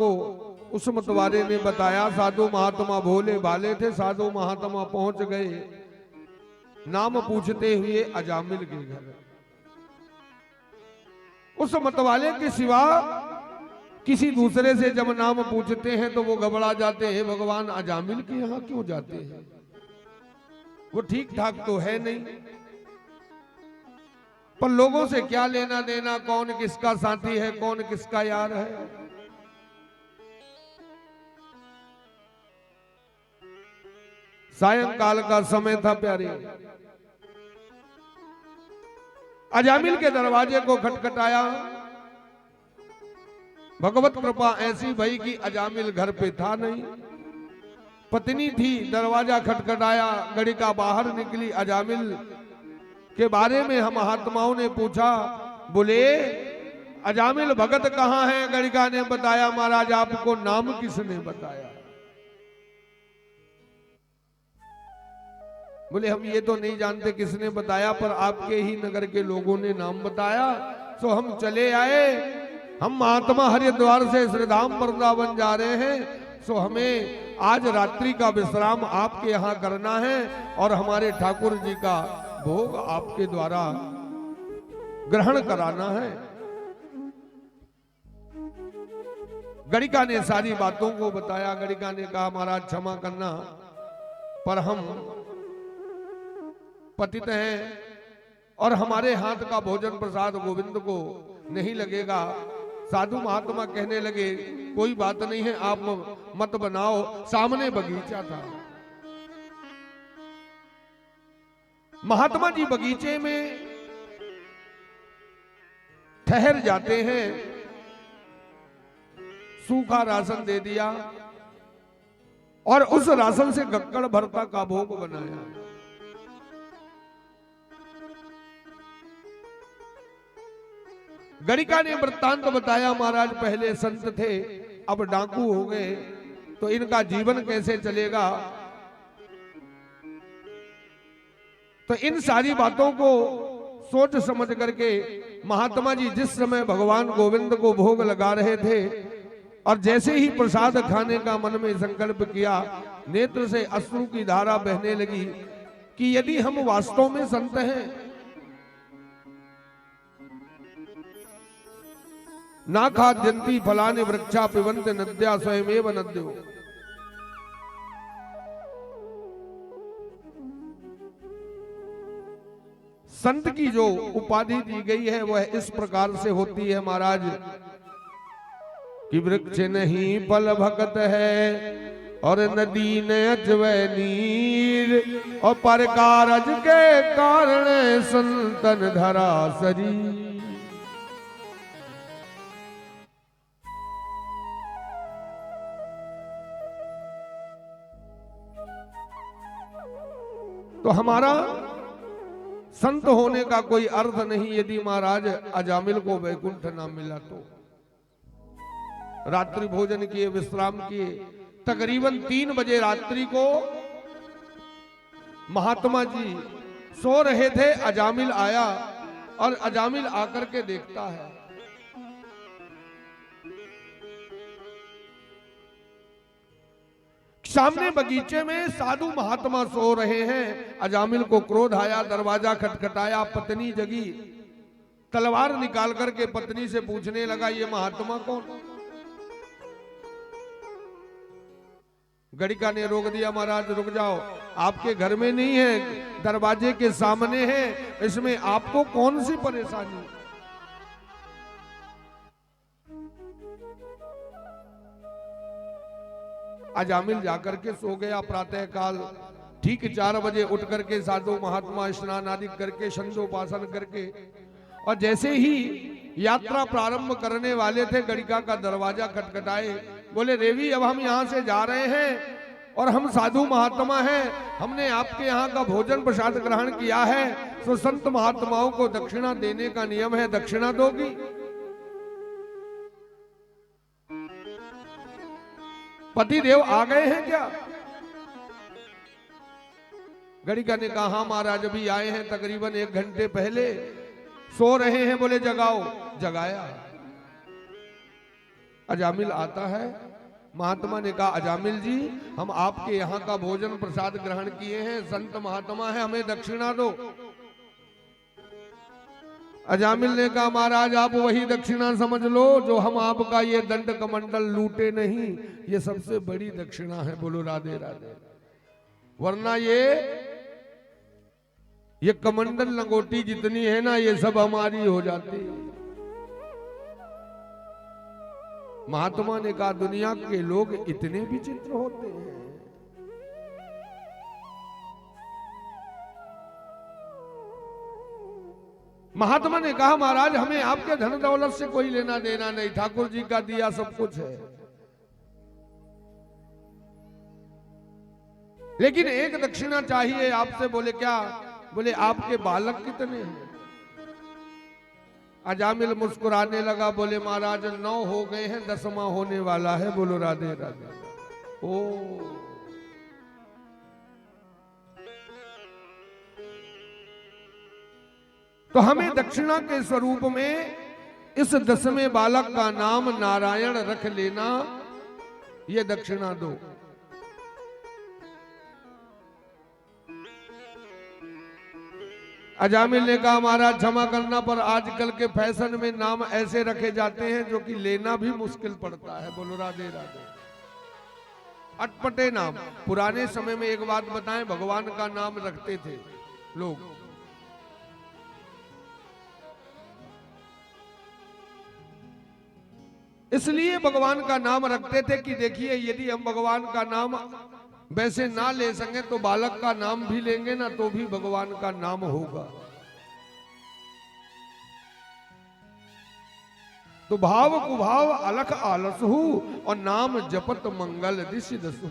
को उस मतवारे ने बताया। साधु महात्मा भोले भाले थे। साधु महात्मा पहुंच गए नाम पूछते हुए अजामिल के घर। उस मतवाले के सिवा किसी दूसरे से जब नाम पूछते हैं तो वो घबरा जाते हैं, भगवान अजामिल के यहां क्यों जाते हैं, वो ठीक ठाक तो है नहीं। पर लोगों से क्या लेना देना, कौन किसका साथी है, कौन किसका यार है। सायंकाल का समय था प्यारे। अजामिल के दरवाजे को खटखटाया। भगवत कृपा ऐसी भई कि अजामिल घर पे था नहीं, पत्नी थी। दरवाजा खटखटाया, गड़िका बाहर निकली। अजामिल के बारे में हम महात्माओं ने पूछा, बोले अजामिल भगत कहां है। गड़िका ने बताया, महाराज आपको नाम किसने बताया। बोले हम ये तो नहीं जानते किसने बताया, पर आपके ही नगर के लोगों ने नाम बताया, तो हम चले आए। हम महात्मा हरिद्वार से श्रीधाम वृंदावन जा रहे हैं, सो हमें आज रात्रि का विश्राम आपके यहाँ करना है और हमारे ठाकुर जी का भोग आपके द्वारा ग्रहण कराना है। गड़िका ने सारी बातों को बताया। गड़िका ने कहा, महाराज क्षमा करना, पर हम पतित हैं और हमारे हाथ का भोजन प्रसाद गोविंद को नहीं लगेगा। साधु महात्मा कहने लगे, कोई बात नहीं है, आप मत बनाओ। सामने बगीचा था। महात्मा जी बगीचे में ठहर जाते हैं। सूखा राशन दे दिया और उस राशन से गक्कड़ भरता का भोग बनाया। गड़िका ने वृत्तांत बताया, महाराज पहले संत थे, अब डाकू हो गए, तो इनका जीवन कैसे चलेगा। तो इन सारी बातों को सोच समझ करके महात्मा जी जिस समय भगवान गोविंद को भोग लगा रहे थे और जैसे ही प्रसाद खाने का मन में संकल्प किया, नेत्र से अश्रु की धारा बहने लगी कि यदि हम वास्तव में संत हैं, ना खाद्यन्ति फलानि वृक्षा पिबन्त नद्या स्वयमेव नद्यो। संत की जो उपाधि दी गई है वह इस प्रकार से होती है महाराज कि वृक्ष नहीं फल भगत है और नदी ने अजवै नीर और पर कारज के कारण संतन धरा शरीर। तो हमारा संत होने का कोई अर्थ नहीं यदि महाराज अजामिल को वैकुंठ ना मिला तो। रात्रि भोजन किए, विश्राम किए। तकरीबन 3 बजे रात्रि को महात्मा जी सो रहे थे। अजामिल आया और अजामिल आकर के देखता है सामने बगीचे में साधु महात्मा सो रहे हैं। अजामिल को क्रोध आया, दरवाजा खटखटाया, पत्नी जगी, तलवार निकाल करके पत्नी से पूछने लगा, ये महात्मा कौन। गड़िका ने रोक दिया, महाराज रुक जाओ, आपके घर में नहीं है, दरवाजे के सामने है, इसमें आपको कौन सी परेशानी। अजामिल जाकर के सो गया। प्रातः काल ठीक 4 बजे उठ करके साधु महात्मा स्नान आदि करके संध्योपासन करके और जैसे ही यात्रा प्रारंभ करने वाले थे, गड़िका का दरवाजा खटखटाए। बोले, रेवी अब हम यहाँ से जा रहे हैं और हम साधु महात्मा हैं, हमने आपके यहाँ का भोजन प्रसाद ग्रहण किया है, तो संत महात्माओं को दक्षिणा देने का नियम है, दक्षिणा दोगी। पति देव आ गए हैं क्या। गड़िका ने कहा, हाँ महाराज अभी आए हैं, तकरीबन 1 घंटे पहले, सो रहे हैं। बोले जगाओ। जगाया। अजामिल आता है। महात्मा ने कहा अजामिल जी, हम आपके यहाँ का भोजन प्रसाद ग्रहण किए हैं, संत महात्मा है, हमें दक्षिणा दो। अजामिल ने कहा महाराज आप वही दक्षिणा समझ लो जो हम आपका ये दंड कमंडल लूटे नहीं, ये सबसे बड़ी दक्षिणा है। बोलो राधे राधे। वरना ये कमंडल लंगोटी जितनी है ना, ये सब हमारी हो जाती। महात्मा ने कहा दुनिया के लोग इतने विचित्र होते हैं। महात्मा ने कहा महाराज हमें आपके धन दौलत से कोई लेना देना नहीं, ठाकुर जी का दिया सब कुछ है, लेकिन एक दक्षिणा चाहिए आपसे। बोले क्या? बोले आपके बालक कितने हैं? अजामिल मुस्कुराने लगा, बोले महाराज 9 हो गए हैं, 10वां होने वाला है। बोलो राधे राधे। ओ तो हमें दक्षिणा के स्वरूप में इस 10वें बालक का नाम नारायण रख लेना, ये दक्षिणा दो। अजामिल ने कहा महाराज क्षमा करना, पर आजकल के फैशन में नाम ऐसे रखे जाते हैं जो कि लेना भी मुश्किल पड़ता है। बोलो राधे राधे। अटपटे नाम। पुराने समय में एक बात बताएं, भगवान का नाम रखते थे लोग, इसलिए भगवान का नाम रखते थे कि देखिए यदि हम भगवान का नाम वैसे ना ले सके तो बालक का नाम भी लेंगे ना तो भी भगवान का नाम होगा। तो भाव कुभाव अलख आलस हूं और नाम जपत मंगल दिश दसहु।